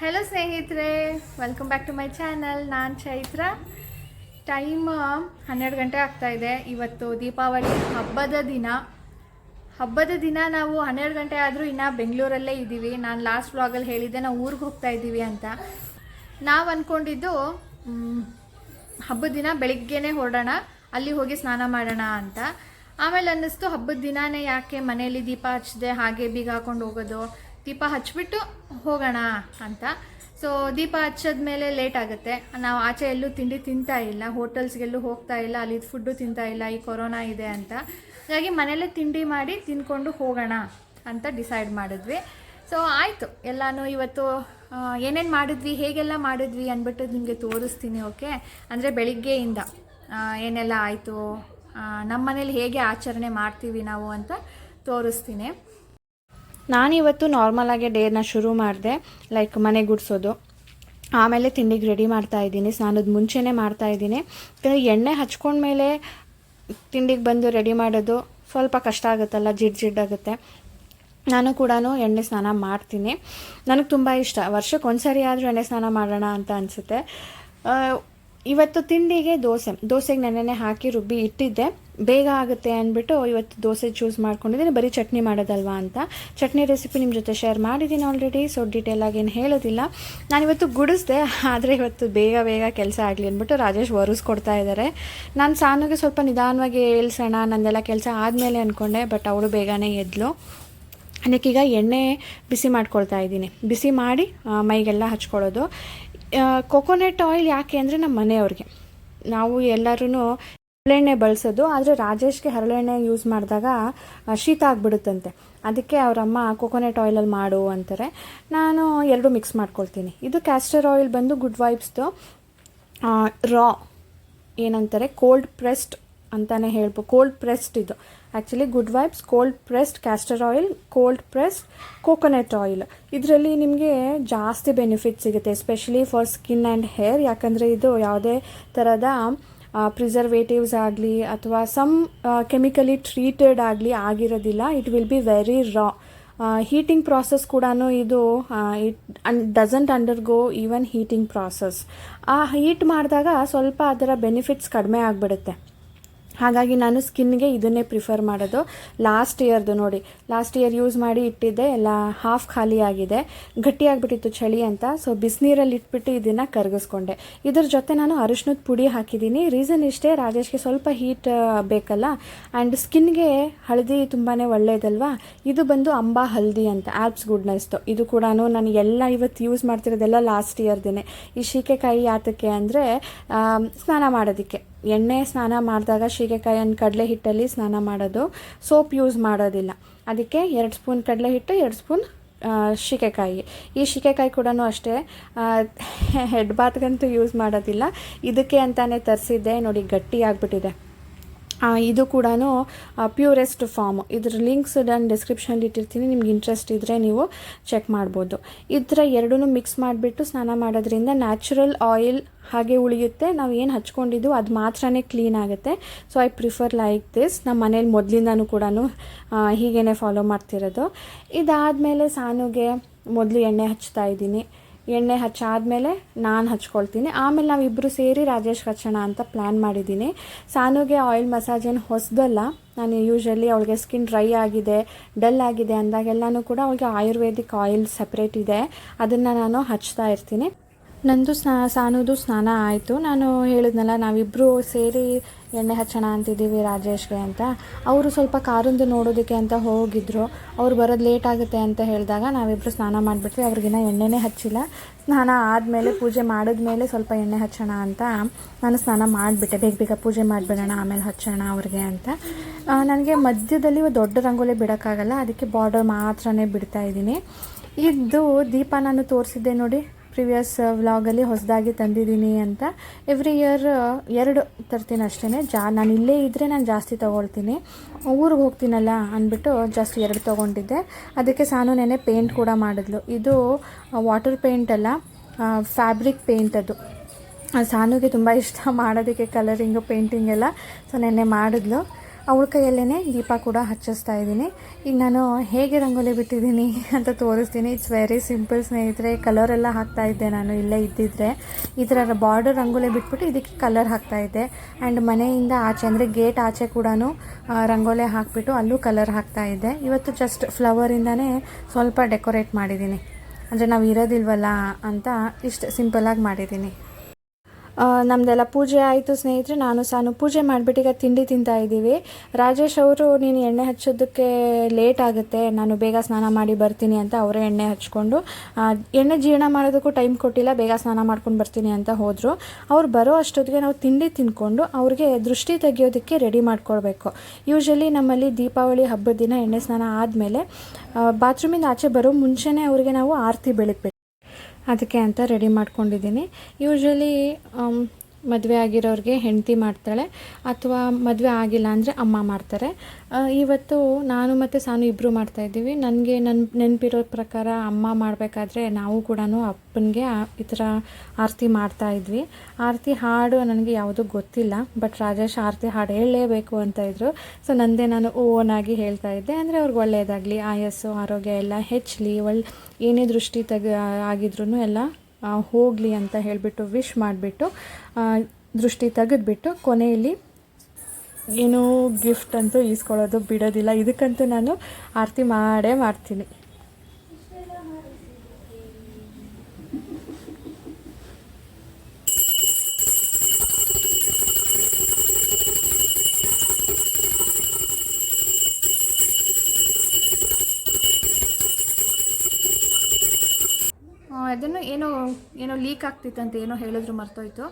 Hello ಸ್ನೇಹಿತರೆ, welcome back to my channel. ನಾನು Chaitra. Time 12 ಗಂಟೆ ಆಗ್ತಾಯಿದೆ. ಇವತ್ತು ದೀಪಾವಳಿ ಹಬ್ಬದ ದಿನ ನಾವು 12 ಗಂಟೆ ಆದರೂ ಇನ್ನೂ ಬೆಂಗಳೂರಲ್ಲೇ ಇದ್ದೀವಿ. ನಾನು ಲಾಸ್ಟ್ ವ್ಲಾಗಲ್ಲಿ ಹೇಳಿದ್ದೆ ನಾವು ಊರಿಗೆ ಹೋಗ್ತಾ ಇದ್ದೀವಿ ಅಂತ. ನಾವು ಅಂದ್ಕೊಂಡಿದ್ದು ಹಬ್ಬದ ದಿನ ಬೆಳಿಗ್ಗೆನೇ ಹೊರಡೋಣ, ಅಲ್ಲಿ ಹೋಗಿ ಸ್ನಾನ ಮಾಡೋಣ ಅಂತ. ಆಮೇಲೆ ಅನ್ನಿಸ್ತು ಹಬ್ಬದ ದಿನಾನೇ ಯಾಕೆ ಮನೆಯಲ್ಲಿ ದೀಪ ಹಚ್ಚಿದೆ ಹಾಗೆ ಬೀಗ ಹಾಕೊಂಡು ಹೋಗೋದು, ದೀಪ ಹಚ್ಚಿಬಿಟ್ಟು ಹೋಗೋಣ ಅಂತ. ಸೊ ದೀಪ ಹಚ್ಚಿದ್ಮೇಲೆ ಲೇಟ್ ಆಗುತ್ತೆ. ನಾವು ಆಚೆ ಎಲ್ಲೂ ತಿಂಡಿ ತಿಂತಾ ಇಲ್ಲ, ಹೋಟೆಲ್ಸ್ಗೆಲ್ಲೂ ಹೋಗ್ತಾ ಇಲ್ಲ, ಅಲ್ಲಿ ಫುಡ್ಡು ತಿಂತಾ ಇಲ್ಲ, ಈ ಕೊರೋನಾ ಇದೆ ಅಂತ. ಹಾಗಾಗಿ ಮನೆಯಲ್ಲೇ ತಿಂಡಿ ಮಾಡಿ ತಿಂದ್ಕೊಂಡು ಹೋಗೋಣ ಅಂತ ಡಿಸೈಡ್ ಮಾಡಿದ್ವಿ. ಸೊ ಆಯಿತು, ಎಲ್ಲನೂ ಇವತ್ತು ಏನೇನು ಮಾಡಿದ್ವಿ, ಹೇಗೆಲ್ಲ ಮಾಡಿದ್ವಿ ಅಂದ್ಬಿಟ್ಟು ನಿಮಗೆ ತೋರಿಸ್ತೀನಿ. ಓಕೆ, ಅಂದರೆ ಬೆಳಿಗ್ಗೆಯಿಂದ ಏನೆಲ್ಲ ಆಯಿತು, ನಮ್ಮ ಮನೇಲಿ ಹೇಗೆ ಆಚರಣೆ ಮಾಡ್ತೀವಿ ನಾವು ಅಂತ ತೋರಿಸ್ತೀನಿ. ನಾನಿವತ್ತು ನಾರ್ಮಲಾಗಿ ಡೇನ ಶುರು ಮಾಡಿದೆ, ಲೈಕ್ ಮನೆ ಗುಡಿಸೋದು, ಆಮೇಲೆ ತಿಂಡಿಗೆ ರೆಡಿ ಮಾಡ್ತಾಯಿದ್ದೀನಿ. ಸ್ನಾನದ ಮುಂಚೆನೇ ಮಾಡ್ತಾಯಿದ್ದೀನಿ, ಯಾಕಂದರೆ ಎಣ್ಣೆ ಹಚ್ಕೊಂಡ್ಮೇಲೆ ತಿಂಡಿಗೆ ಬಂದು ರೆಡಿ ಮಾಡೋದು ಸ್ವಲ್ಪ ಕಷ್ಟ ಆಗುತ್ತಲ್ಲ, ಜಿಡ್ಡಾಗುತ್ತೆ. ನಾನು ಕೂಡ ಎಣ್ಣೆ ಸ್ನಾನ ಮಾಡ್ತೀನಿ, ನನಗೆ ತುಂಬ ಇಷ್ಟ. ವರ್ಷಕ್ಕೆ ಒಂದು ಸರಿ ಆದರೂ ಎಣ್ಣೆ ಸ್ನಾನ ಮಾಡೋಣ ಅಂತ ಅನಿಸುತ್ತೆ. ಇವತ್ತು ತಿಂಡಿಗೆ ದೋಸೆಗೆ ನೆನ್ನೆನೆ ಹಾಕಿ ರುಬ್ಬಿ ಇಟ್ಟಿದ್ದೆ, ಬೇಗ ಆಗುತ್ತೆ ಅಂದ್ಬಿಟ್ಟು ಇವತ್ತು ದೋಸೆ ಚೂಸ್ ಮಾಡ್ಕೊಂಡಿದ್ದೀನಿ. ಬರೀ ಚಟ್ನಿ ಮಾಡೋದಲ್ವಾ ಅಂತ. ಚಟ್ನಿ ರೆಸಿಪಿ ನಿಮ್ಮ ಜೊತೆ ಶೇರ್ ಮಾಡಿದ್ದೀನಿ ಆಲ್ರೆಡಿ, ಸೊ ಡೀಟೇಲಾಗಿ ಏನು ಹೇಳೋದಿಲ್ಲ. ನಾನಿವತ್ತು ಗುಡಿಸ್ದೆ, ಆದರೆ ಇವತ್ತು ಬೇಗ ಕೆಲಸ ಆಗಲಿ ಅಂದ್ಬಿಟ್ಟು ರಾಜೇಶ್ ಒರೆಸ್ಕೊಡ್ತಾ ಇದ್ದಾರೆ. ನಾನು ಸಾನುಗೆ ಸ್ವಲ್ಪ ನಿಧಾನವಾಗಿ ಏಳ್ಸೋಣ, ನಂದೆಲ್ಲ ಕೆಲಸ ಆದಮೇಲೆ ಅಂದ್ಕೊಂಡೆ, ಬಟ್ ಅವಳು ಬೇಗನೆ ಎದ್ಲು. ಅದಕ್ಕೀಗ ಎಣ್ಣೆ ಬಿಸಿ ಮಾಡ್ಕೊಳ್ತಾ ಇದ್ದೀನಿ. ಬಿಸಿ ಮಾಡಿ ಮೈಗೆಲ್ಲ ಹಚ್ಕೊಳ್ಳೋದು. ಕೊಕೊನೆಟ್ ಆಯಿಲ್ ಯಾಕೆ ಅಂದರೆ ನಮ್ಮ ಮನೆಯವ್ರಿಗೆ, ನಾವು ಎಲ್ಲರೂ ಹರಳೆಣ್ಣೆ ಬಳಸೋದು, ಆದರೆ ರಾಜೇಶ್ಗೆ ಹರಳೆಣ್ಣೆ ಯೂಸ್ ಮಾಡಿದಾಗ ಶೀತ ಆಗಿಬಿಡುತ್ತಂತೆ. ಅದಕ್ಕೆ ಅವರಮ್ಮ ಕೊಕೊನೆಟ್ ಆಯಿಲಲ್ಲಿ ಮಾಡು ಅಂತಾರೆ. ನಾನು ಎರಡು ಮಿಕ್ಸ್ ಮಾಡ್ಕೊಳ್ತೀನಿ. ಇದು ಕ್ಯಾಸ್ಟರ್ ಆಯಿಲ್ ಬಂದು ಗುಡ್ ವೈಬ್ಸ್ದು ರಾ ಏನಂತಾರೆ, ಕೋಲ್ಡ್ ಪ್ರೆಸ್ಡ್ ಅಂತಲೇ ಹೇಳ್ಬೋದು. ಕೋಲ್ಡ್ ಪ್ರೆಸ್ಡ್ ಇದು actually good vibes cold pressed castor oil, cold pressed coconut oil. ಇದರಲ್ಲಿ ನಿಮಗೆ ಜಾಸ್ತಿ ಬೆನಿಫಿಟ್ ಸಿಗುತ್ತೆ, especially for skin and hair. ಯಾಕಂದರೆ ಇದು ಯಾವುದೇ ಥರದ ಪ್ರಿಸರ್ವೇಟಿವ್ಸ್ ಆಗಲಿ ಅಥವಾ ಸಮ್ ಕೆಮಿಕಲಿ ಟ್ರೀಟೆಡ್ ಆಗಲಿ ಆಗಿರೋದಿಲ್ಲ. It will be very raw. Heating process ಕೂಡ ಇದು doesn't undergo even heating process. ಆ ಹೀಟ್ ಮಾಡಿದಾಗ ಸ್ವಲ್ಪ ಅದರ ಬೆನಿಫಿಟ್ಸ್ ಕಡಿಮೆ ಆಗಿಬಿಡುತ್ತೆ. ಹಾಗಾಗಿ ನಾನು ಸ್ಕಿನ್ಗೆ ಇದನ್ನೇ ಪ್ರಿಫರ್ ಮಾಡೋದು. ಲಾಸ್ಟ್ ಇಯರ್ ಯೂಸ್ ಮಾಡಿ ಇಟ್ಟಿದ್ದೆ, ಎಲ್ಲ ಹಾಫ್ ಖಾಲಿ ಆಗಿದೆ, ಗಟ್ಟಿಯಾಗಿಬಿಟ್ಟಿತ್ತು ಚಳಿ ಅಂತ. ಸೊ ಬಿಸಿನೀರಲ್ಲಿ ಇಟ್ಬಿಟ್ಟು ಇದನ್ನು ಕರಗಿಸ್ಕೊಂಡೆ. ಇದ್ರ ಜೊತೆ ನಾನು ಅರಿಶಿನದ ಪುಡಿ ಹಾಕಿದ್ದೀನಿ. ರೀಸನ್ ಇಷ್ಟೇ, ರಾಜೇಶ್ಗೆ ಸ್ವಲ್ಪ ಹೀಟ್ ಬೇಕಲ್ಲ, ಆ್ಯಂಡ್ ಸ್ಕಿನ್ಗೆ ಹಳದಿ ತುಂಬಾ ಒಳ್ಳೆಯದಲ್ವಾ. ಇದು ಬಂದು ಅಂಬಾ ಹಲ್ದಿ ಅಂತ, ಆ್ಯಪ್ಸ್ ಗುಡ್ನೆಸ್ದು. ಇದು ಕೂಡ ನಾನು ಎಲ್ಲ ಇವತ್ತು ಯೂಸ್ ಮಾಡ್ತಿರೋದೆಲ್ಲ ಲಾಸ್ಟ್ ಇಯರ್ದೇ. ಈ ಶೀಕೆಕಾಯಿ ಯಾತಕ್ಕೆ ಅಂದರೆ ಸ್ನಾನ ಮಾಡೋದಕ್ಕೆ, ಎಣ್ಣೆ ಸ್ನಾನ ಮಾಡಿದಾಗ ಶೀಗೆಕಾಯಿಯನ್ನು ಕಡಲೆ ಹಿಟ್ಟಲ್ಲಿ ಸ್ನಾನ ಮಾಡೋದು, ಸೋಪ್ ಯೂಸ್ ಮಾಡೋದಿಲ್ಲ. ಅದಕ್ಕೆ 2 ಸ್ಪೂನ್ ಕಡಲೆ ಹಿಟ್ಟು, 2 ಸ್ಪೂನ್ ಶೀಗೆಕಾಯಿ. ಈ ಶೀಗೆಕಾಯಿ ಕೂಡ ಅಷ್ಟೇ ಹೆಡ್ ಬಾತ್ಗಂತೂ ಯೂಸ್ ಮಾಡೋದಿಲ್ಲ, ಇದಕ್ಕೆ ಅಂತಲೇ ತರಿಸಿದ್ದೆ. ನೋಡಿ ಗಟ್ಟಿ ಆಗಿಬಿಟ್ಟಿದೆ. ಇದು ಕೂಡ ಪ್ಯೂರೆಸ್ಟ್ ಫಾರ್ಮ್. ಇದ್ರ ಲಿಂಕ್ಸ್ ನಾನು ಡಿಸ್ಕ್ರಿಪ್ಷನಲ್ಲಿ ಇಟ್ಟಿರ್ತೀನಿ, ನಿಮ್ಗೆ ಇಂಟ್ರೆಸ್ಟ್ ಇದ್ದರೆ ನೀವು ಚೆಕ್ ಮಾಡ್ಬೋದು. ಇದರ ಎರಡೂ ಮಿಕ್ಸ್ ಮಾಡಿಬಿಟ್ಟು ಸ್ನಾನ ಮಾಡೋದ್ರಿಂದ ನ್ಯಾಚುರಲ್ ಆಯಿಲ್ ಹಾಗೆ ಉಳಿಯುತ್ತೆ. ನಾವು ಏನು ಹಚ್ಕೊಂಡಿದ್ದು ಅದು ಮಾತ್ರನೇ ಕ್ಲೀನ್ ಆಗುತ್ತೆ. So I prefer like this. ನಮ್ಮ ಮನೇಲಿ ಮೊದಲಿಂದನೂ ಕೂಡ ಹೀಗೇ ಫಾಲೋ ಮಾಡ್ತಿರೋದು. ಇದಾದಮೇಲೆ ಸಾನುಗೆ ಮೊದಲು ಎಣ್ಣೆ ಹಚ್ತಾ ಇದ್ದೀನಿ. ಎಣ್ಣೆ ಹಚ್ಚಾದಮೇಲೆ ನಾನು ಹಚ್ಕೊಳ್ತೀನಿ. ಆಮೇಲೆ ನಾವಿಬ್ಬರು ಸೇರಿ ರಾಜೇಶ್ ಹಚ್ಚೋಣ ಅಂತ ಪ್ಲ್ಯಾನ್ ಮಾಡಿದ್ದೀನಿ. ಸಾನುಗೆ ಆಯಿಲ್ ಮಸಾಜ್ ಏನು ಹೊಸದಲ್ಲ. ನಾನು ಯೂಶ್ವಲಿ ಅವಳಿಗೆ ಸ್ಕಿನ್ ಡ್ರೈ ಆಗಿದೆ, ಡಲ್ ಆಗಿದೆ ಅಂದಾಗೆಲ್ಲನೂ ಕೂಡ ಅವಳಿಗೆ ಆಯುರ್ವೇದಿಕ್ ಆಯಿಲ್ ಸಪ್ರೇಟ್ ಇದೆ, ಅದನ್ನು ನಾನು ಹಚ್ತಾ ಇರ್ತೀನಿ. ನಂದು ಸಾನುದು ಸ್ನಾನ ಆಯಿತು. ನಾನು ಹೇಳಿದ್ನಲ್ಲ ನಾವಿಬ್ಬರು ಸೇರಿ ಎಣ್ಣೆ ಹಚ್ಚೋಣ ಅಂತಿದ್ದೀವಿ ರಾಜೇಶ್ಗೆ ಅಂತ. ಅವರು ಸ್ವಲ್ಪ ಕಾರಂದು ನೋಡೋದಕ್ಕೆ ಅಂತ ಹೋಗಿದ್ದರು. ಅವ್ರು ಬರೋದು ಲೇಟ್ ಆಗುತ್ತೆ ಅಂತ ಹೇಳಿದಾಗ ನಾವಿಬ್ಬರು ಸ್ನಾನ ಮಾಡಿಬಿಟ್ವಿ. ಅವ್ರಿಗಿನ್ನ ಎಣ್ಣೆನೇ ಹಚ್ಚಿಲ್ಲ. ಸ್ನಾನ ಆದಮೇಲೆ ಪೂಜೆ ಮಾಡಿದ್ಮೇಲೆ ಸ್ವಲ್ಪ ಎಣ್ಣೆ ಹಚ್ಚೋಣ ಅಂತ ನಾನು ಸ್ನಾನ ಮಾಡಿಬಿಟ್ಟೆ. ಬೇಗ ಪೂಜೆ ಮಾಡಿಬಿಡೋಣ ಆಮೇಲೆ ಹಚ್ಚೋಣ ಅವ್ರಿಗೆ ಅಂತ. ನನಗೆ ಮಧ್ಯದಲ್ಲಿ ದೊಡ್ಡ ರಂಗೋಲಿ ಬಿಡೋಕ್ಕಾಗಲ್ಲ, ಅದಕ್ಕೆ ಬಾರ್ಡರ್ ಮಾತ್ರನೇ ಬಿಡ್ತಾಯಿದ್ದೀನಿ. ಇದು ದೀಪ ನಾನು ತೋರಿಸಿದ್ದೆ ನೋಡಿ ಪ್ರಿವಿಯಸ್ ವ್ಲಾಗಲ್ಲಿ, ಹೊಸದಾಗಿ ತಂದಿದ್ದೀನಿ ಅಂತ. ಎವ್ರಿ ಇಯರ್ 2 ತರ್ತೀನಿ ಅಷ್ಟೇ. ನಾನು ಇಲ್ಲೇ ಇದ್ದರೆ ನಾನು ಜಾಸ್ತಿ ತೊಗೊಳ್ತೀನಿ, ಊರಿಗೆ ಹೋಗ್ತೀನಲ್ಲ ಅಂದ್ಬಿಟ್ಟು ಜಸ್ಟ್ 2 ತೊಗೊಂಡಿದ್ದೆ. ಅದಕ್ಕೆ ಸಾನು ನೆನೆ ಪೇಂಟ್ ಕೂಡ ಮಾಡಿದ್ಲು. ಇದು ವಾಟರ್ ಪೇಂಟ್ ಅಲ್ಲ, ಫ್ಯಾಬ್ರಿಕ್ ಪೇಂಟ್. ಅದು ಸಾನುಗೆ ತುಂಬ ಇಷ್ಟ ಮಾಡೋದಕ್ಕೆ, ಕಲರಿಂಗು ಪೇಂಟಿಂಗ್ ಎಲ್ಲ. ಸೊ ನೆನ್ನೆ ಮಾಡಿದ್ಲು. ಅವಳ ಕೈಯಲ್ಲೇ ದೀಪ ಕೂಡ ಹಚ್ಚಿಸ್ತಾ ಇದ್ದೀನಿ. ಈಗ ನಾನು ಹೇಗೆ ರಂಗೋಲಿ ಬಿಟ್ಟಿದ್ದೀನಿ ಅಂತ ತೋರಿಸ್ತೀನಿ. ಇಟ್ಸ್ ವೆರಿ ಸಿಂಪಲ್ ಸ್ನೇಹಿತರೆ. ಕಲರೆಲ್ಲ ಹಾಕ್ತಾಯಿದ್ದೆ ನಾನು ಇಲ್ಲೇ ಇದ್ದಿದ್ದರೆ. ಈ ಥರ ಬಾರ್ಡರ್ ರಂಗೋಲಿ ಬಿಟ್ಬಿಟ್ಟು ಇದಕ್ಕೆ ಕಲರ್ ಹಾಕ್ತಾಯಿದ್ದೆ. ಆ್ಯಂಡ್ ಮನೆಯಿಂದ ಆಚೆ ಅಂದರೆ ಗೇಟ್ ಆಚೆ ಕೂಡ ರಂಗೋಲಿ ಹಾಕಿಬಿಟ್ಟು ಅಲ್ಲೂ ಕಲರ್ ಹಾಕ್ತಾಯಿದ್ದೆ. ಇವತ್ತು ಜಸ್ಟ್ ಫ್ಲವರಿಂದನೇ ಸ್ವಲ್ಪ ಡೆಕೋರೇಟ್ ಮಾಡಿದ್ದೀನಿ. ಅಂದರೆ ನಾವು ಇರೋದಿಲ್ವಲ್ಲ ಅಂತ ಇಷ್ಟು ಸಿಂಪಲಾಗಿ ಮಾಡಿದ್ದೀನಿ. ನಮ್ಮದೆಲ್ಲ ಪೂಜೆ ಆಯಿತು ಸ್ನೇಹಿತರೆ. ನಾನು ಸಾನು ಪೂಜೆ ಮಾಡಿಬಿಟ್ಟು ಈಗ ತಿಂಡಿ ತಿಂತಾಯಿದ್ದೀವಿ. ರಾಜೇಶ್ ಅವರು ನೀನು ಎಣ್ಣೆ ಹಚ್ಚೋದಕ್ಕೆ ಲೇಟ್ ಆಗುತ್ತೆ, ನಾನು ಬೇಗ ಸ್ನಾನ ಮಾಡಿ ಬರ್ತೀನಿ ಅಂತ ಅವರೇ ಎಣ್ಣೆ ಹಚ್ಕೊಂಡು ಎಣ್ಣೆ ಜೀರ್ಣ ಮಾಡೋದಕ್ಕೂ ಟೈಮ್ ಕೊಟ್ಟಿಲ್ಲ, ಬೇಗ ಸ್ನಾನ ಮಾಡ್ಕೊಂಡು ಬರ್ತೀನಿ ಅಂತ ಹೋದರು. ಅವ್ರು ಬರೋ ಅಷ್ಟೊತ್ತಿಗೆ ನಾವು ತಿಂಡಿ ತಿಂದ್ಕೊಂಡು ಅವ್ರಿಗೆ ದೃಷ್ಟಿ ತೆಗಿಯೋದಕ್ಕೆ ರೆಡಿ ಮಾಡ್ಕೊಳ್ಬೇಕು. ಯೂಶ್ವಲಿ ನಮ್ಮಲ್ಲಿ ದೀಪಾವಳಿ ಹಬ್ಬದ ದಿನ ಎಣ್ಣೆ ಸ್ನಾನ ಆದಮೇಲೆ ಬಾತ್ರೂಮಿಂದ ಆಚೆ ಬರೋ ಮುಂಚೆನೇ ಅವರಿಗೆ ನಾವು ಆರತಿ ಬೆಳಗ್ಬೇಕು. ಅದಕ್ಕೆ ಅಂತ ರೆಡಿ ಮಾಡ್ಕೊಂಡಿದ್ದೀನಿ. ಯೂಶ್ವಲಿ ಮದುವೆ ಆಗಿರೋರಿಗೆ ಹೆಂಡತಿ ಮಾಡ್ತಾಳೆ, ಅಥವಾ ಮದುವೆ ಆಗಿಲ್ಲ ಅಂದರೆ ಅಮ್ಮ ಮಾಡ್ತಾರೆ. ಇವತ್ತು ನಾನು ಮತ್ತು ಸಾನು ಇಬ್ಬರು ಮಾಡ್ತಾಯಿದ್ದೀವಿ. ನನಗೆ ನೆನಪಿರೋ ಪ್ರಕಾರ ಅಮ್ಮ ಮಾಡಬೇಕಾದ್ರೆ ನಾವು ಕೂಡ ಅಪ್ಪನಿಗೆ ಈ ಥರ ಆರತಿ ಮಾಡ್ತಾಯಿದ್ವಿ. ಆರತಿ ಹಾಡು ನನಗೆ ಯಾವುದೂ ಗೊತ್ತಿಲ್ಲ, ಬಟ್ ರಾಜೇಶ್ ಆರತಿ ಹಾಡು ಹೇಳಲೇಬೇಕು ಅಂತ ಇದ್ದರು. ಸೊ ನಂದೇ ನಾನು ಓನಾಗಿ ಹೇಳ್ತಾಯಿದ್ದೆ. ಅಂದರೆ ಅವ್ರಿಗೆ ಒಳ್ಳೆಯದಾಗಲಿ, ಆಯಸ್ಸು ಆರೋಗ್ಯ ಎಲ್ಲ ಹೆಚ್ಚಲಿ, ಏನೇ ದೃಷ್ಟಿ ಆಗಿದ್ರೂ ಎಲ್ಲ ಹೋಗಲಿ ಅಂತ ಹೇಳಿಬಿಟ್ಟು ವಿಶ್ ಮಾಡಿಬಿಟ್ಟು ದೃಷ್ಟಿ ತೆಗೆದುಬಿಟ್ಟು ಕೊನೆಯಲ್ಲಿ ಏನೋ ಗಿಫ್ಟ್ ಅಂತೂ ಈಸ್ಕೊಳ್ಳೋದು ಬಿಡೋದಿಲ್ಲ. ಇದಕ್ಕಂತೂ ನಾನು ಆರತಿ ಮಾಡೇ ಮಾಡ್ತೀನಿ. ಅದನ್ನು ಏನೋ ಲೀಕ್ ಆಗ್ತಿತ್ತಂತ ಏನೋ ಹೇಳಿದ್ರು, ಮರ್ತೋಯ್ತು.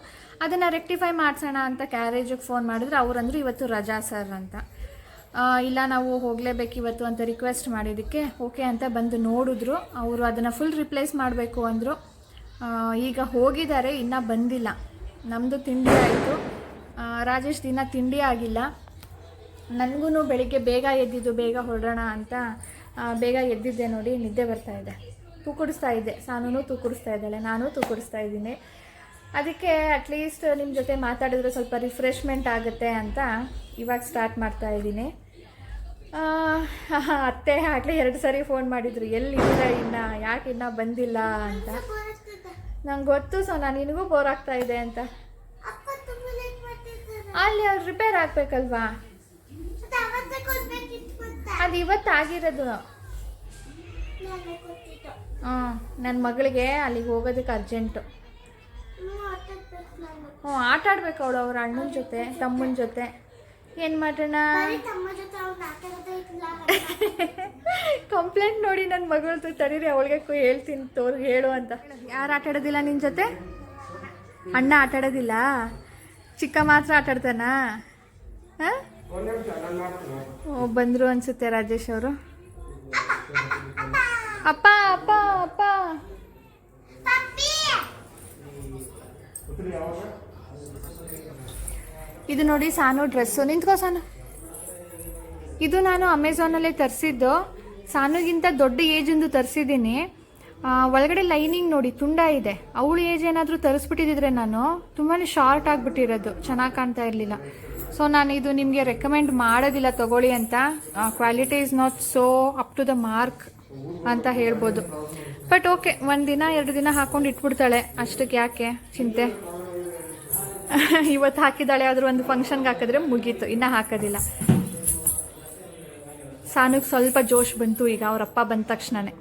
ಅದನ್ನು ರೆಕ್ಟಿಫೈ ಮಾಡಿಸೋಣ ಅಂತ ಕ್ಯಾರೇಜಿಗೆ ಫೋನ್ ಮಾಡಿದ್ರೆ ಅವರಂದರು ಇವತ್ತು ರಜಾ ಸರ್ ಅಂತ. ಇಲ್ಲ ನಾವು ಹೋಗಲೇಬೇಕು ಇವತ್ತು ಅಂತ ರಿಕ್ವೆಸ್ಟ್ ಮಾಡಿದ್ದಕ್ಕೆ ಓಕೆ ಅಂತ ಬಂದು ನೋಡಿದ್ರು. ಅವರು ಅದನ್ನು ಫುಲ್ ರಿಪ್ಲೇಸ್ ಮಾಡಬೇಕು ಅಂದರು. ಈಗ ಹೋಗಿದ್ದಾರೆ, ಇನ್ನೂ ಬಂದಿಲ್ಲ. ನಮ್ಮದು ತಿಂಡಿ ಆಯಿತು, ರಾಜೇಶ್ ದಿನ ತಿಂಡಿ ಆಗಿಲ್ಲ. ನನಗೂ ಬೆಳಿಗ್ಗೆ ಬೇಗ ಎದ್ದಿದ್ದು, ಬೇಗ ಹೊರಡೋಣ ಅಂತ ಬೇಗ ಎದ್ದಿದ್ದೆ. ನೋಡಿ ನಿದ್ದೆ ಬರ್ತಾಯಿದೆ. ತೂಕುಡಿಸ್ತಾ ಇದ್ದೆ, ಸಾನೂ ತೂಕುಡಿಸ್ತಾ ಇದ್ದಾಳೆ, ನಾನು ತೂಕುಡಿಸ್ತಾ ಇದ್ದೀನಿ. ಅದಕ್ಕೆ ಅಟ್ಲೀಸ್ಟ್ ನಿಮ್ಮ ಜೊತೆ ಮಾತಾಡಿದ್ರೆ ಸ್ವಲ್ಪ ರಿಫ್ರೆಶ್ಮೆಂಟ್ ಆಗುತ್ತೆ ಅಂತ ಇವಾಗ ಸ್ಟಾರ್ಟ್ ಮಾಡ್ತಾ ಇದ್ದೀನಿ. ಅತ್ತೆ ಆಗಲೇ 2 ಸರಿ ಫೋನ್ ಮಾಡಿದರು, ಎಲ್ಲಿದ್ದೀರ ಇನ್ನು, ಯಾಕೆ ಇನ್ನೂ ಬಂದಿಲ್ಲ ಅಂತ. ನಂಗೆ ಗೊತ್ತು ಸೋನಾ, ನಿನಗೂ ಬೋರ್ ಆಗ್ತಾ ಇದೆ ಅಂತ. ಅಲ್ಲಿ ಅವ್ರು ರಿಪೇರ್ ಆಗಬೇಕಲ್ವಾ, ಅದು ಇವತ್ತಾಗಿರೋದು. ನನ್ನ ಮಗಳಿಗೆ ಅಲ್ಲಿಗೆ ಹೋಗೋದಕ್ಕೆ ಅರ್ಜೆಂಟು. ಆಟ ಆಡ್ಬೇಕು ಅವಳು ಅವ್ರ ಅಣ್ಣನ ಜೊತೆ, ತಮ್ಮನ ಜೊತೆ. ಏನು ಮಾಡೋಣ, ಕಂಪ್ಲೇಂಟ್ ನೋಡಿ ನನ್ನ ಮಗಳದ್ದು. ತಡೀರಿ ಅವಳಿಗೆ ಹೇಳ್ತೀನಿ, ಹೇಳು ಅಂತ. ಯಾರು ಆಟ ಆಡೋದಿಲ್ಲ ನಿನ್ನ ಜೊತೆ? ಅಣ್ಣ ಆಟ ಆಡೋದಿಲ್ಲ, ಚಿಕ್ಕ ಮಾತ್ರ ಆಟ ಆಡ್ತಾನಾ? ಹಾಂ, ಬಂದರು ಅನಿಸುತ್ತೆ ರಾಜೇಶ್ ಅವರು. ಅಪ್ಪ ಅಪ್ಪ ಅಪ್ಪ, ಇದು ನೋಡಿ ಸಾನು ಡ್ರೆಸ್ಸು. ನಿಂತ್ಕೋ ಸಾನು. ಇದು ನಾನು ಅಮೆಝಾನಲ್ಲೇ ತರಿಸಿದ್ದು. ಸಾನುಗಿಂತ ದೊಡ್ಡ ಏಜಿಂದು ತರಿಸಿದ್ದೀನಿ. ಒಳಗಡೆ ಲೈನಿಂಗ್ ನೋಡಿ ತುಂಡ ಇದೆ. ಅವಳು ಏಜ್ ಏನಾದರೂ ತರಿಸ್ಬಿಟ್ಟಿದ್ರೆ ನಾನು ತುಂಬಾ ಶಾರ್ಟ್ ಆಗಿಬಿಟ್ಟಿರೋದು, ಚೆನ್ನಾಗಿ ಕಾಣ್ತಾ ಇರಲಿಲ್ಲ. ಸೊ ನಾನು ಇದು ನಿಮಗೆ ರೆಕಮೆಂಡ್ ಮಾಡೋದಿಲ್ಲ ತಗೊಳ್ಳಿ ಅಂತ. Quality is not so up to the mark ಅಂತ ಹೇಳ್ಬೋದು. ಬಟ್ ಓಕೆ, 1 ದಿನ 2 ದಿನ ಹಾಕೊಂಡು ಇಟ್ಬಿಡ್ತಾಳೆ, ಅಷ್ಟಕ್ಕೆ ಯಾಕೆ ಚಿಂತೆ. ಇವತ್ತು ಹಾಕಿದ್ದಾಳೆ, ಆದರೂ ಒಂದು ಫಂಕ್ಷನ್ಗೆ ಹಾಕಿದ್ರೆ ಮುಗೀತು, ಇನ್ನೂ ಹಾಕೋದಿಲ್ಲ. ಸಾನುಗೆ ಸ್ವಲ್ಪ ಜೋಶ್ ಬಂತು ಈಗ ಅವರಪ್ಪ ಬಂದ ತಕ್ಷಣನೇ.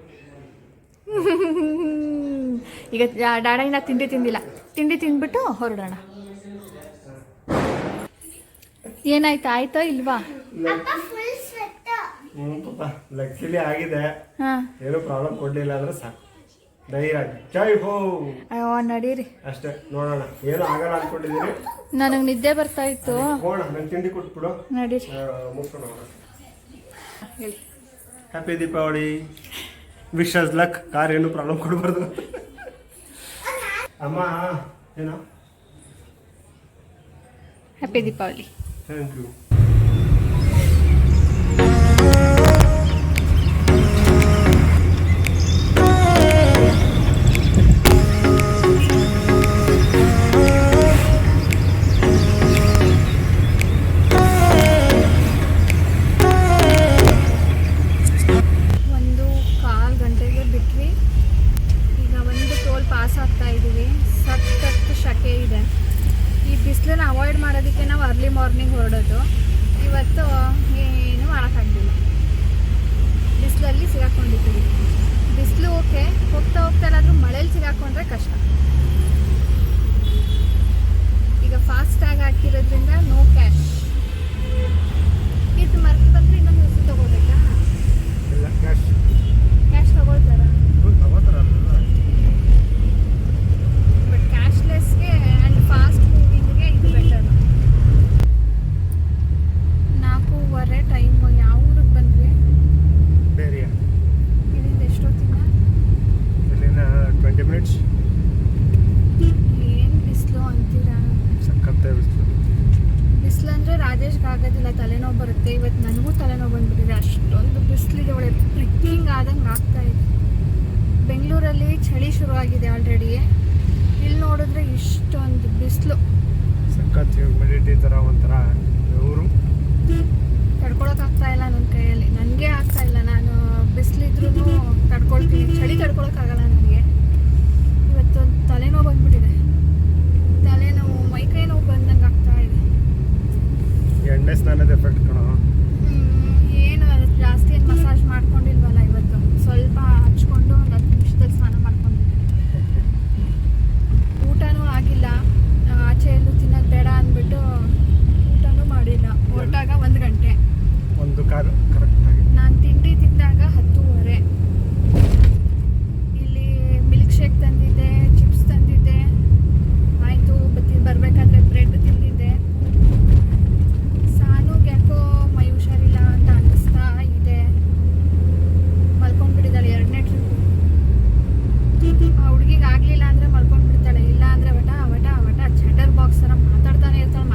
ಈಗ ಡಾಡ ಇನ್ನ ತಿಂಡಿ ತಿಂದಿಲ್ಲ, ತಿಂಡಿ ತಿಂದ್ಬಿಟ್ಟು ಹೊರಡೋಣ. ಏನಾಯ್ತು, ಆಯ್ತೋ ಇಲ್ವಾ? ಲಕ್ಸಿಲಿ ಆಗಿದೆ, ಏನು ಪ್ರಾಬ್ಲಮ್ ಕೊಡ್ಲಿಲ್ಲ ಅಂದ್ರೆ ಸಾಕು. ಧೈರ್ಯ, ಜೈ ಹೋ. ಅಯ್ಯೋ ನಡೀರಿ ಅಷ್ಟೇ, ನೋಡೋಣ. ಏನು ಆಗಲ್ಲ ಅನ್ಕೊಂಡಿದೀನಿ. ನನಗೆ ನಿದ್ದೆ ಬರ್ತಾ ಇತ್ತು. ನಂಗೆ ತಿಂಡಿ ಕೊಟ್ಬಿಡು, ನಡೀರಿ. ಮುಗಿಸ್ಕೊಂಡು ಹೋಗೋಣ. ಹೇಳಿ. Happy Deepavali, wishes luck. Car ಏನು ಪ್ರಾಬ್ಲಮ್ ಕೊಡಬಾರ್ದು. ಅಮ್ಮ ಏನೋ happy Deepavali. Thank you. Pass ಆಗ್ತಾ ಇದ್ದೀವಿ. ಸಖತ್ತು ಶಕೆ ಇದೆ. ಈ ಬಿಸಿಲನ್ನ ಅವಾಯ್ಡ್ ಮಾಡೋದಕ್ಕೆ ನಾವು ಅರ್ಲಿ ಮಾರ್ನಿಂಗ್ ಹೊರಡೋದು. ಇವತ್ತು ಏನು ಮಾಡೋಕ್ಕಾಗಲಿಲ್ಲ, ಬಿಸಿಲಲ್ಲಿ ಸಿಗಾಕೊಂಡಿದ್ದೀವಿ. ಬಿಸಿಲು ಓಕೆ, ಹೋಗ್ತಾ ಹೋಗ್ತಾ ಎಲ್ಲಾದರೂ ಮಳೇಲಿ ಸಿಗಾಕೊಂಡ್ರೆ ಕಷ್ಟ. ಈಗ ಫಾಸ್ಟಾಗಿ ಹಾಕಿರೋದ್ರಿಂದ ನೋ ಕ್ಯಾಶ್. ಇದು ಮರ್ತು ಬಂದರೆ ಇನ್ನೊಂದು ಹೊಸ ತೊಗೋಬೇಕಾ? ಇಲ್ಲ, ಕ್ಯಾಶ್ ತಗೊಳ್ತಾರಾ? ಬಟ್ ಕ್ಯಾಶ್ಲೆಸ್ಗೆ ಆ್ಯಂಡ್ ಫಾಸ್ಟ್ ಮೂವಿಂಗ್ಗೆ ಇದು ಬೆಟರ್. 4:15 ಟೈಮು. ಯಾವ ಊರಿಗೆ ಬಂದ್ವಿ? ಬೇರೆಯಾ? ಇಲ್ಲಿಂದ ಎಷ್ಟೊತ್ತಿನ? ಇಲ್ಲಿಂದ 20 ಮಿನಿಟ್ಸ್. ಏನು ಬಿಸಿಲು ಅಂತೀರಾ? ಸಖತ್ತೆ ಬಿಸಿಲು ಅಂದರೆ ರಾಜೇಶ್ಗೆ ಆಗೋದಿಲ್ಲ, ತಲೆನೋವು ಬರುತ್ತೆ. ಇವತ್ತು ನನಗೂ ತಲೆನೋವು ಬಂದುಬಿಟ್ಟಿದೆ. ಅಷ್ಟೊಂದು ಬಿಸಿಲಿಗೆ ಒಳ್ಳೆ ಪ್ರಿಕ್ಕಿಂಗ್ ಆದಂಗೆ ಆಗ್ತಾಯಿದೆ. ಬೆಂಗಳೂರಲ್ಲಿ ಚಳಿ ಶುರುವಾಗಿದೆ ಆಲ್ರೆಡಿ. ಇಲ್ಲಿ ನೋಡಿದ್ರೆ ಇಷ್ಟೊಂದು ಬಿಸಿಲು. ಸಖತ್ ಹ್ಯೂಮಿಡಿಟಿ ಥರ ಒಂಥರ ಊರು ತಡ್ಕೊಳಕ್ಕಾಗ್ತಾ ಇಲ್ಲ ನನ್ನ ಕೈಯಲ್ಲಿ. ನನಗೆ ಆಗ್ತಾ ಇಲ್ಲ. ನಾನು ಬಿಸಿಲಿದ್ರೂ ತಡ್ಕೊಳ್ತೀನಿ, ಚಳಿ ತಡ್ಕೊಳಕ್ಕಾಗಲ್ಲ ನನಗೆ. ಇವತ್ತು ತಲೆನೋವು ಬಂದ್ಬಿಟ್ಟಿದೆ. ತಲೆನೋವು, ಮೈಕೈ ನೋವು ಬಂದಂಗೆ ಆಗ್ತಾ ಇದೆ. ಎಣ್ಣೆ ಸ್ನಾನದ ಎಫೆಕ್ಟ್ ಕಣೋ. ಏನು ಜಾಸ್ತಿ ಏನು ಮಸಾಜ್ ಮಾಡ್ಕೊಂಡಿಲ್ವಲ್ಲ ಇವತ್ತು. ಸ್ವಲ್ಪ ಹಚ್ಕೊಂಡು ಒಂದು 10 ನಿಮಿಷದಲ್ಲಿ ಸ್ನಾನ ಮಾಡ್ಕೊಂಡಿದ್ದೆ. ಊಟನೂ ಆಗಿಲ್ಲ. ಆಚೆ ಎಲ್ಲೂ ತಿನ್ನೋದು ಬೇಡ ಅಂದ್ಬಿಟ್ಟು ಊಟನೂ ಮಾಡಿಲ್ಲ. ಹೊರಟಾಗ 1 ಗಂಟೆ. 1 ಕಾಲು ಕರೆಕ್ಟಾಗಿ. ನಾನು ತಿಂಡಿ ತಿಂದಾಗ 10:30. ಇಲ್ಲಿ ಮಿಲ್ಕ್ ಶೇಕ್ ತಂದಿದ್ದೆ, ಚಿಪ್ಸ್ ತಂದಿದ್ದೆ. ಆಯಿತು, ಬರಬೇಕಾದ್ರೆ ಬ್ರೆಡ್ ತಿಂದಿದ್ದೆ. ಸಾನುಗೆ ಯಾಕೋ ಮೈ ಹುಷಾರಿಲ್ಲ ಅಂತ ಅನ್ನಿಸ್ತಾ ಇದೆ. ಮಲ್ಕೊಂಡ್ಬಿಟ್ಟಿದ್ದಾಳೆ 2ನೇ ಟ್ರಿಪ್. ಆ ಹುಡುಗಿಗೆ ಆಗಲಿಲ್ಲ ಅಂದರೆ ಮಲ್ಕೊಂಡ್ಬಿಡ್ತಾಳೆ, ಇಲ್ಲ ಅಂದರೆ ವಟ ವಟ ವಟ ಚಟರ್ ಬಾಕ್ಸ್ ಥರ ಮಾತಾಡ್ತಾನೆ ಇರ್ತಾಳೆ.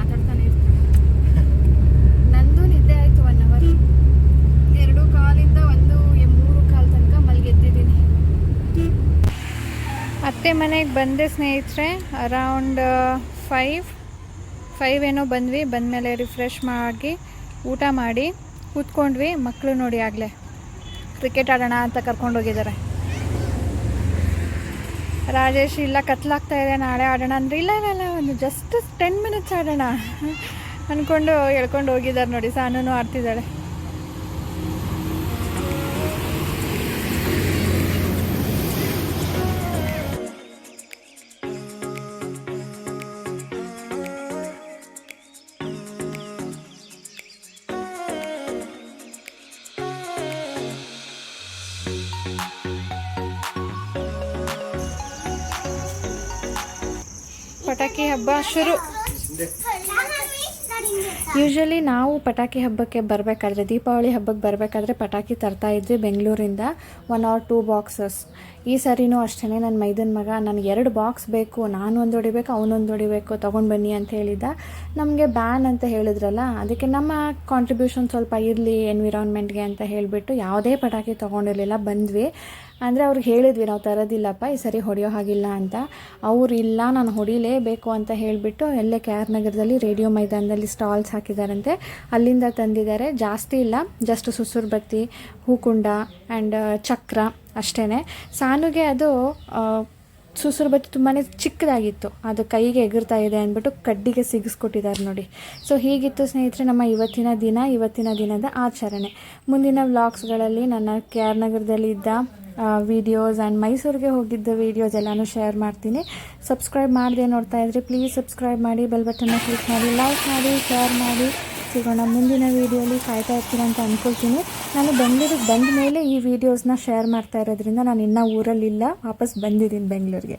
ನಂದು ನಿದ್ದೆ ಆಯಿತು 1 ಅವರ್. 2:15 3:15 ತನಕ ಮಲಗೆದ್ದಿದ್ದೀನಿ. ಅತ್ತೆ ಮನೆಗೆ ಬಂದೆ ಸ್ನೇಹಿತರೆ. ಅರೌಂಡ್ 5 ಏನೋ ಬಂದ್ವಿ. ಬಂದಮೇಲೆ ರಿಫ್ರೆಶ್ ಆಗಿ ಊಟ ಮಾಡಿ ಕೂತ್ಕೊಂಡ್ವಿ. ಮಕ್ಕಳು ನೋಡಿ ಆಗಲೇ ಕ್ರಿಕೆಟ್ ಆಡೋಣ ಅಂತ ಕರ್ಕೊಂಡೋಗಿದ್ದಾರೆ. ರಾಜೇಶ್ ಇಲ್ಲ ಕತ್ಲಾಗ್ತಾ ಇದೆ, ನಾಳೆ ಆಡೋಣ ಅಂದರೆ ಇಲ್ಲ ಒಂದು ಜಸ್ಟ್ 10 ಮಿನಿಟ್ಸ್ ಆಡೋಣ ಅಂದ್ಕೊಂಡು ಹೇಳ್ಕೊಂಡು ಹೋಗಿದ್ದಾರೆ ನೋಡಿ. ಸಾನೂ ಆಡ್ತಿದ್ದಾಳೆ. ಪಟಾಕಿ ಹಬ್ಬ ಶುರು. ಯೂಶ್ವಲಿ ನಾವು ಪಟಾಕಿ ಹಬ್ಬಕ್ಕೆ ಬರಬೇಕಾದ್ರೆ, ದೀಪಾವಳಿ ಹಬ್ಬಕ್ಕೆ ಬರಬೇಕಾದ್ರೆ ಪಟಾಕಿ ತರ್ತಾ ಇದ್ವಿ ಬೆಂಗಳೂರಿಂದ 1 or 2 ಬಾಕ್ಸಸ್. ಈ ಸರಿನೂ ಅಷ್ಟೇ ನನ್ನ ಮೈದನ ಮಗ ನನಗೆ 2 ಬಾಕ್ಸ್ ಬೇಕು, ನಾನು ಒಂದು ಹೊಡಿಬೇಕು ಅವನೊಂದು ಹೊಡಿಬೇಕು, ತೊಗೊಂಡು ಬನ್ನಿ ಅಂತ ಹೇಳಿದ. ನಮಗೆ ಬ್ಯಾನ್ ಅಂತ ಹೇಳಿದ್ರಲ್ಲ, ಅದಕ್ಕೆ ನಮ್ಮ ಕಾಂಟ್ರಿಬ್ಯೂಷನ್ ಸ್ವಲ್ಪ ಇರಲಿ ಎನ್ವಿರಾನ್ಮೆಂಟ್ಗೆ ಅಂತ ಹೇಳಿಬಿಟ್ಟು ಯಾವುದೇ ಪಟಾಕಿ ತೊಗೊಂಡಿರಲಿಲ್ಲ. ಬಂದ್ವಿ ಅಂದರೆ ಅವ್ರಿಗೆ ಹೇಳಿದ್ವಿ ನಾವು ತರೋದಿಲ್ಲಪ್ಪ ಈ ಸರಿ ಹೊಡೆಯೋ ಹಾಗಿಲ್ಲ ಅಂತ. ಅವ್ರು ಇಲ್ಲ ನಾನು ಹೊಡಿಲೇಬೇಕು ಅಂತ ಹೇಳಿಬಿಟ್ಟು ಎಲ್ಲೇ KR ನಗರದಲ್ಲಿ ರೇಡಿಯೋ ಮೈದಾನದಲ್ಲಿ ಸ್ಟಾಲ್ಸ್ ಹಾಕಿದ್ದಾರಂತೆ, ಅಲ್ಲಿಂದ ತಂದಿದ್ದಾರೆ. ಜಾಸ್ತಿ ಇಲ್ಲ, ಜಸ್ಟ್ ಸುಸುರು ಬತ್ತಿ, ಹೂಕುಂಡ ಆ್ಯಂಡ್ ಚಕ್ರ ಅಷ್ಟೇ. ಸಾನುಗೆ ಅದು ಸುಸುರು ಬತ್ತಿ ತುಂಬಾ ಚಿಕ್ಕದಾಗಿತ್ತು, ಅದು ಕೈಗೆ ಎಗರ್ತಾ ಇದೆ ಅಂದ್ಬಿಟ್ಟು ಕಡ್ಡಿಗೆ ಸಿಗಿಸ್ಕೊಟ್ಟಿದ್ದಾರೆ ನೋಡಿ. ಸೊ ಹೀಗಿತ್ತು ಸ್ನೇಹಿತರೆ ನಮ್ಮ ಇವತ್ತಿನ ದಿನದ ಆಚರಣೆ. ಮುಂದಿನ ವ್ಲಾಗ್ಸ್ಗಳಲ್ಲಿ ನನ್ನ KR ನಗರದಲ್ಲಿದ್ದ ವೀಡಿಯೋಸ್ ಆ್ಯಂಡ್ ಮೈಸೂರಿಗೆ ಹೋಗಿದ್ದ ವೀಡಿಯೋಸ್ ಎಲ್ಲನೂ ಶೇರ್ ಮಾಡ್ತೀನಿ. ಸಬ್ಸ್ಕ್ರೈಬ್ ಮಾಡದೆ ನೋಡ್ತಾ ಇದ್ದರೆ ಪ್ಲೀಸ್ ಸಬ್ಸ್ಕ್ರೈಬ್ ಮಾಡಿ, ಬೆಲ್ ಬಟನ್ನ ಕ್ಲಿಕ್ ಮಾಡಿ, ಲೈಕ್ ಮಾಡಿ, ಶೇರ್ ಮಾಡಿ. ಸಿಗೋಣ ಮುಂದಿನ ವೀಡಿಯೋಲಿ. ಕಾಯ್ತಾ ಇರ್ತೀನಿ ಅಂತ ಅಂದ್ಕೊಳ್ತೀನಿ. ನಾನು ಬೆಂಗಳೂರಿಗೆ ಬಂದ ಮೇಲೆ ಈ ವಿಡಿಯೋಸ್ನ ಶೇರ್ ಮಾಡ್ತಾ ಇರೋದ್ರಿಂದ ನಾನು ಇನ್ನೂ ಊರಲ್ಲಿಲ್ಲ, ವಾಪಸ್ ಬಂದಿದ್ದೀನಿ ಬೆಂಗಳೂರಿಗೆ.